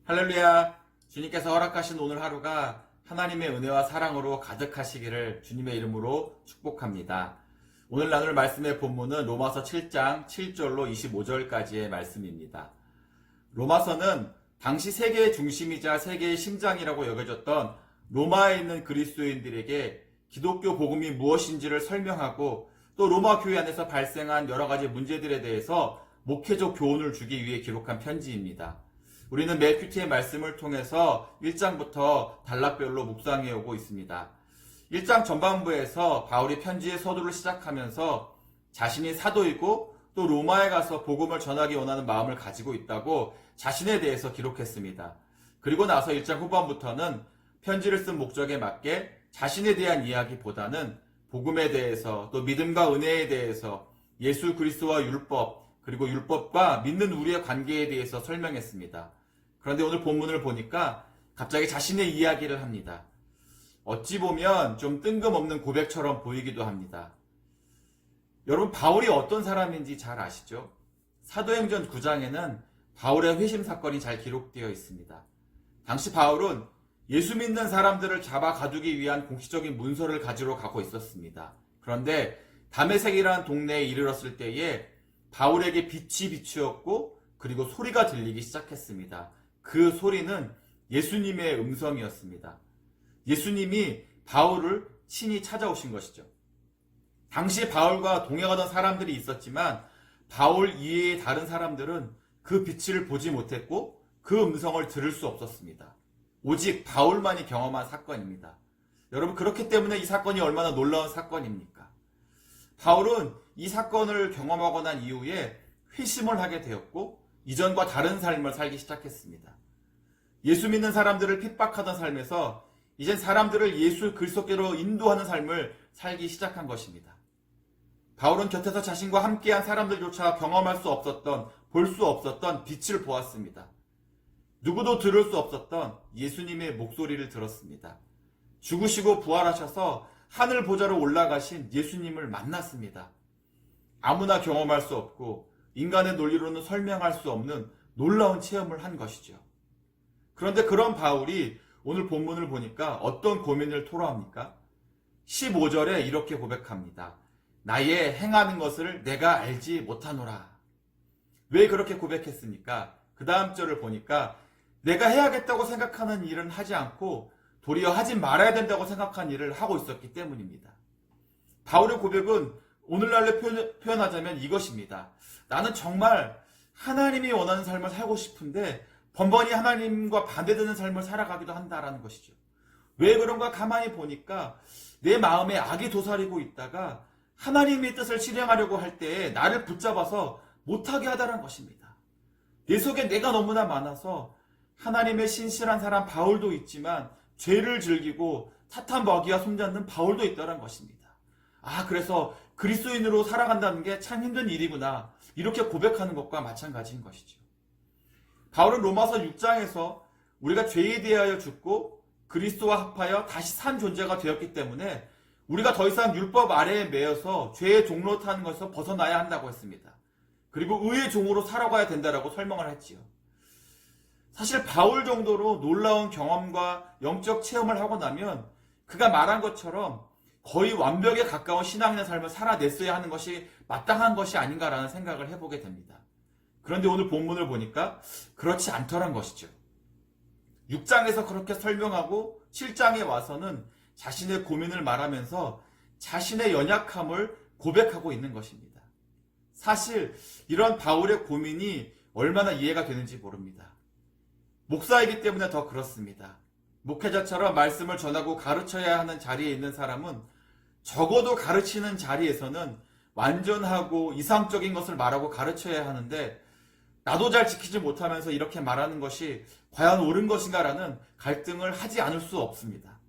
할렐루야. 주님께서 허락하신 오늘 하루가 하나님의 은혜와 사랑으로 가득하시기를 주님의 이름으로 축복합니다. 오늘 나눌 말씀의 본문은 로마서 7장 7절로 25절까지의 말씀입니다. 로마서는 당시 세계의 중심이자 세계의 심장이라고 여겨졌던 로마에 있는 그리스도인들에게 기독교 복음이 무엇인지를 설명하고 또 로마 교회 안에서 발생한 여러 가지 문제들에 대해서 목회적 교훈을 주기 위해 기록한 편지입니다. 우리는 매 큐티의 말씀을 통해서 1장부터 단락별로 묵상해 오고 있습니다. 1장 전반부에서 바울이 편지의 서두를 시작하면서 자신이 사도이고 또 로마에 가서 복음을 전하기 원하는 마음을 가지고 있다고 자신에 대해서 기록했습니다. 그리고 나서 1장 후반부터는 편지를 쓴 목적에 맞게 자신에 대한 이야기보다는 복음에 대해서 또 믿음과 은혜에 대해서 예수 그리스도와 율법 그리고 율법과 믿는 우리의 관계에 대해서 설명했습니다. 그런데 오늘 본문을 보니까 갑자기 자신의 이야기를 합니다. 어찌 보면 좀 뜬금없는 고백처럼 보이기도 합니다. 여러분, 바울이 어떤 사람인지 잘 아시죠? 사도행전 9장에는 바울의 회심 사건이 잘 기록되어 있습니다. 당시 바울은 예수 믿는 사람들을 잡아 가두기 위한 공식적인 문서를 가지러 가고 있었습니다. 그런데 다메섹이라는 동네에 이르렀을 때에 바울에게 빛이 비추었고 그리고 소리가 들리기 시작했습니다. 그 소리는 예수님의 음성이었습니다. 예수님이 바울을 친히 찾아오신 것이죠. 당시 바울과 동행하던 사람들이 있었지만 바울 이외의 다른 사람들은 그 빛을 보지 못했고 그 음성을 들을 수 없었습니다. 오직 바울만이 경험한 사건입니다. 여러분, 그렇기 때문에 이 사건이 얼마나 놀라운 사건입니까? 바울은 이 사건을 경험하고 난 이후에 회심을 하게 되었고 이전과 다른 삶을 살기 시작했습니다. 예수 믿는 사람들을 핍박하던 삶에서 이젠 사람들을 예수 그리스도께로 인도하는 삶을 살기 시작한 것입니다. 바울은 곁에서 자신과 함께한 사람들조차 경험할 수 없었던, 볼 수 없었던 빛을 보았습니다. 누구도 들을 수 없었던 예수님의 목소리를 들었습니다. 죽으시고 부활하셔서 하늘 보좌로 올라가신 예수님을 만났습니다. 아무나 경험할 수 없고 인간의 논리로는 설명할 수 없는 놀라운 체험을 한 것이죠. 그런데 그런 바울이 오늘 본문을 보니까 어떤 고민을 토로합니까? 15절에 이렇게 고백합니다. 나의 행하는 것을 내가 알지 못하노라. 왜 그렇게 고백했습니까? 그 다음 절을 보니까 내가 해야겠다고 생각하는 일은 하지 않고 도리어 하지 말아야 된다고 생각한 일을 하고 있었기 때문입니다. 바울의 고백은 오늘날로 표현하자면 이것입니다. 나는 정말 하나님이 원하는 삶을 살고 싶은데 번번이 하나님과 반대되는 삶을 살아가기도 한다라는 것이죠. 왜 그런가 가만히 보니까 내 마음에 악이 도사리고 있다가 하나님의 뜻을 실행하려고 할 때에 나를 붙잡아서 못하게 하다는 것입니다. 내 속에 내가 너무나 많아서 하나님의 신실한 사람 바울도 있지만 죄를 즐기고 사탄 마귀와 손잡는 바울도 있다는 것입니다. 그래서 그리스도인으로 살아간다는 게 참 힘든 일이구나, 이렇게 고백하는 것과 마찬가지인 것이죠. 바울은 로마서 6장에서 우리가 죄에 대하여 죽고 그리스도와 합하여 다시 산 존재가 되었기 때문에 우리가 더 이상 율법 아래에 매여서 죄의 종로 타는 것에서 벗어나야 한다고 했습니다. 그리고 의의 종으로 살아가야 된다라고 설명을 했지요. 사실 바울 정도로 놀라운 경험과 영적 체험을 하고 나면 그가 말한 것처럼 거의 완벽에 가까운 신앙인의 삶을 살아냈어야 하는 것이 마땅한 것이 아닌가라는 생각을 해보게 됩니다. 그런데 오늘 본문을 보니까 그렇지 않더란 것이죠. 6장에서 그렇게 설명하고 7장에 와서는 자신의 고민을 말하면서 자신의 연약함을 고백하고 있는 것입니다. 사실 이런 바울의 고민이 얼마나 이해가 되는지 모릅니다. 목사이기 때문에 더 그렇습니다. 목회자처럼 말씀을 전하고 가르쳐야 하는 자리에 있는 사람은 적어도 가르치는 자리에서는 완전하고 이상적인 것을 말하고 가르쳐야 하는데 나도 잘 지키지 못하면서 이렇게 말하는 것이 과연 옳은 것인가라는 갈등을 하지 않을 수 없습니다.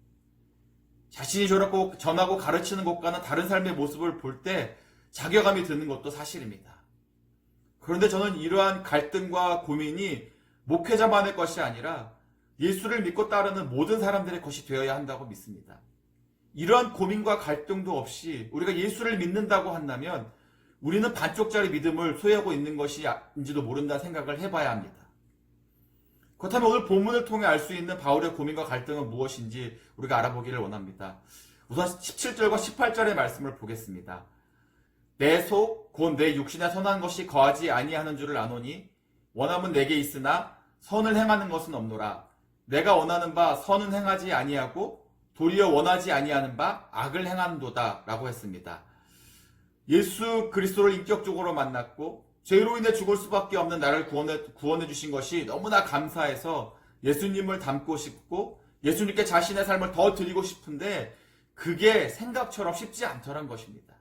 자신이 저렇게 전하고 가르치는 것과는 다른 삶의 모습을 볼 때 자괴감이 드는 것도 사실입니다. 그런데 저는 이러한 갈등과 고민이 목회자만의 것이 아니라 예수를 믿고 따르는 모든 사람들의 것이 되어야 한다고 믿습니다. 이러한 고민과 갈등도 없이 우리가 예수를 믿는다고 한다면 우리는 반쪽짜리 믿음을 소유하고 있는 것인지도 모른다는 생각을 해봐야 합니다. 그렇다면 오늘 본문을 통해 알 수 있는 바울의 고민과 갈등은 무엇인지 우리가 알아보기를 원합니다. 우선 17절과 18절의 말씀을 보겠습니다. 내 속 곧 내 육신에 선한 것이 거하지 아니하는 줄을 아노니 원함은 내게 있으나 선을 행하는 것은 없노라. 내가 원하는 바 선은 행하지 아니하고 도리어 원하지 아니하는 바 악을 행하는도다 라고 했습니다. 예수 그리스도를 인격적으로 만났고 죄로 인해 죽을 수밖에 없는 나를 구원해 주신 것이 너무나 감사해서 예수님을 닮고 싶고 예수님께 자신의 삶을 더 드리고 싶은데 그게 생각처럼 쉽지 않더란 것입니다.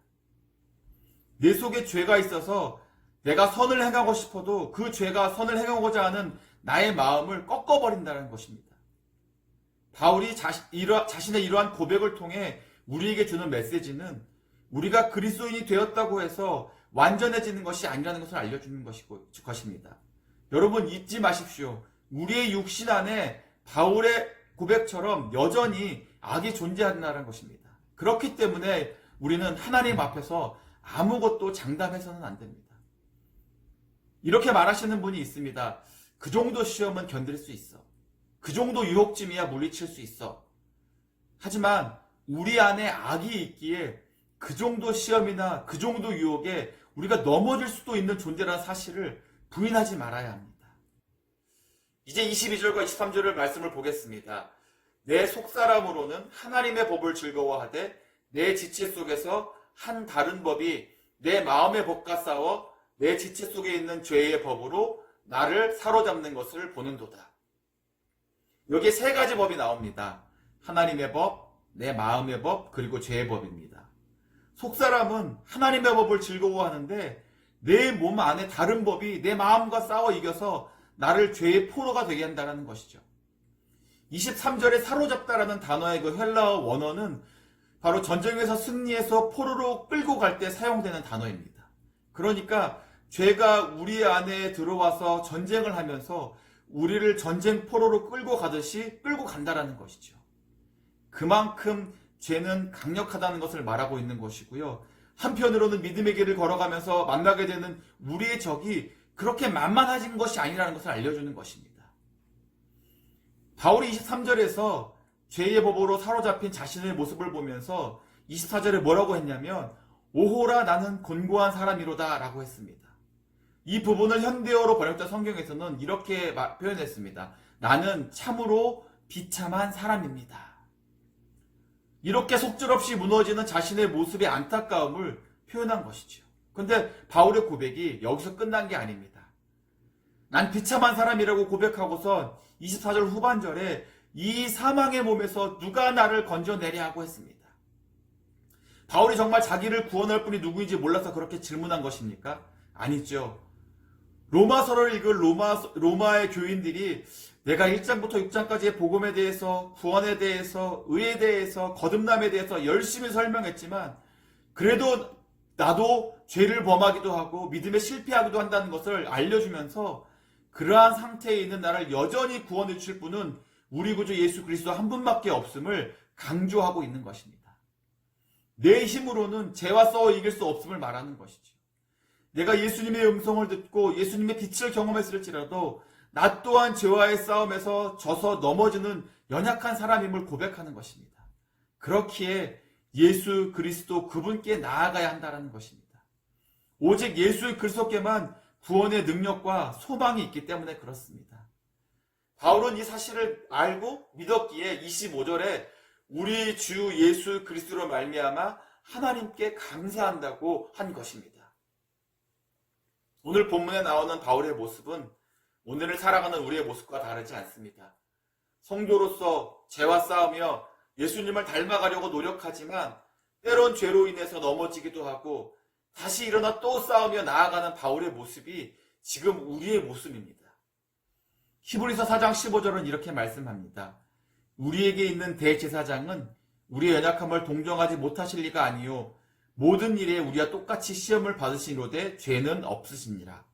내 속에 죄가 있어서 내가 선을 행하고 싶어도 그 죄가 선을 행하고자 하는 나의 마음을 꺾어버린다는 것입니다. 바울이 자신의 이러한 고백을 통해 우리에게 주는 메시지는 우리가 그리스도인이 되었다고 해서 완전해지는 것이 아니라는 것을 알려주는 것입니다. 여러분 잊지 마십시오. 우리의 육신 안에 바울의 고백처럼 여전히 악이 존재한다는 것입니다. 그렇기 때문에 우리는 하나님 앞에서 아무것도 장담해서는 안 됩니다. 이렇게 말하시는 분이 있습니다. 그 정도 시험은 견딜 수 있어. 그 정도 유혹쯤이야 물리칠 수 있어. 하지만 우리 안에 악이 있기에 그 정도 시험이나 그 정도 유혹에 우리가 넘어질 수도 있는 존재라는 사실을 부인하지 말아야 합니다. 이제 22절과 23절의 말씀을 보겠습니다. 내 속사람으로는 하나님의 법을 즐거워하되 내 지체 속에서 한 다른 법이 내 마음의 법과 싸워 내 지체 속에 있는 죄의 법으로 나를 사로잡는 것을 보는도다. 여기에 세 가지 법이 나옵니다. 하나님의 법, 내 마음의 법, 그리고 죄의 법입니다. 속사람은 하나님의 법을 즐거워하는데 내 몸 안에 다른 법이 내 마음과 싸워 이겨서 나를 죄의 포로가 되게 한다는 것이죠. 23절에 사로잡다라는 단어의 그 헬라어 원어는 바로 전쟁에서 승리해서 포로로 끌고 갈 때 사용되는 단어입니다. 그러니까 죄가 우리 안에 들어와서 전쟁을 하면서 우리를 전쟁 포로로 끌고 가듯이 끌고 간다라는 것이죠. 그만큼 죄는 강력하다는 것을 말하고 있는 것이고요. 한편으로는 믿음의 길을 걸어가면서 만나게 되는 우리의 적이 그렇게 만만하진 것이 아니라는 것을 알려주는 것입니다. 바울이 23절에서 죄의 법으로 사로잡힌 자신의 모습을 보면서 24절에 뭐라고 했냐면 오호라 나는 곤고한 사람이로다 라고 했습니다. 이 부분을 현대어로 번역된 성경에서는 이렇게 표현했습니다. 나는 참으로 비참한 사람입니다. 이렇게 속절없이 무너지는 자신의 모습의 안타까움을 표현한 것이죠. 그런데 바울의 고백이 여기서 끝난 게 아닙니다. 난 비참한 사람이라고 고백하고선 24절 후반절에 이 사망의 몸에서 누가 나를 건져내랴 하고 했습니다. 바울이 정말 자기를 구원할 분이 누구인지 몰라서 그렇게 질문한 것입니까? 아니죠. 로마서를 읽은 로마의 교인들이 내가 1장부터 6장까지의 복음에 대해서, 구원에 대해서, 의에 대해서, 거듭남에 대해서 열심히 설명했지만 그래도 나도 죄를 범하기도 하고 믿음에 실패하기도 한다는 것을 알려주면서 그러한 상태에 있는 나를 여전히 구원해 주실 분은 우리 구주 예수 그리스도 한 분밖에 없음을 강조하고 있는 것입니다. 내 힘으로는 죄와 싸워 이길 수 없음을 말하는 것이죠. 내가 예수님의 음성을 듣고 예수님의 빛을 경험했을지라도 나 또한 죄와의 싸움에서 져서 넘어지는 연약한 사람임을 고백하는 것입니다. 그렇기에 예수 그리스도 그분께 나아가야 한다는 것입니다. 오직 예수 그리스도께만 구원의 능력과 소망이 있기 때문에 그렇습니다. 바울은 이 사실을 알고 믿었기에 25절에 우리 주 예수 그리스도로 말미암아 하나님께 감사한다고 한 것입니다. 오늘 본문에 나오는 바울의 모습은 오늘을 살아가는 우리의 모습과 다르지 않습니다. 성도로서 죄와 싸우며 예수님을 닮아가려고 노력하지만 때론 죄로 인해서 넘어지기도 하고 다시 일어나 또 싸우며 나아가는 바울의 모습이 지금 우리의 모습입니다. 히브리서 4장 15절은 이렇게 말씀합니다. 우리에게 있는 대제사장은 우리의 연약함을 동정하지 못하실 리가 아니요 모든 일에 우리와 똑같이 시험을 받으시노되 죄는 없으시니라.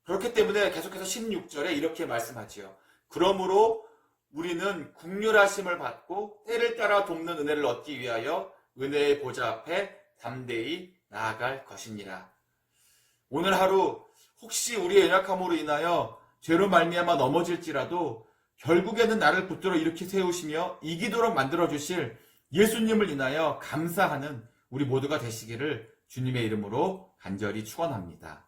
그렇기 때문에 계속해서 16절에 이렇게 말씀하지요. 그러므로 우리는 긍휼하심을 받고 때를 따라 돕는 은혜를 얻기 위하여 은혜의 보좌 앞에 담대히 나아갈 것이니라. 오늘 하루 혹시 우리의 연약함으로 인하여 죄로 말미암아 넘어질지라도 결국에는 나를 붙들어 일으켜 세우시며 이기도록 만들어주실 예수님을 인하여 감사하는 우리 모두가 되시기를 주님의 이름으로 간절히 축원합니다.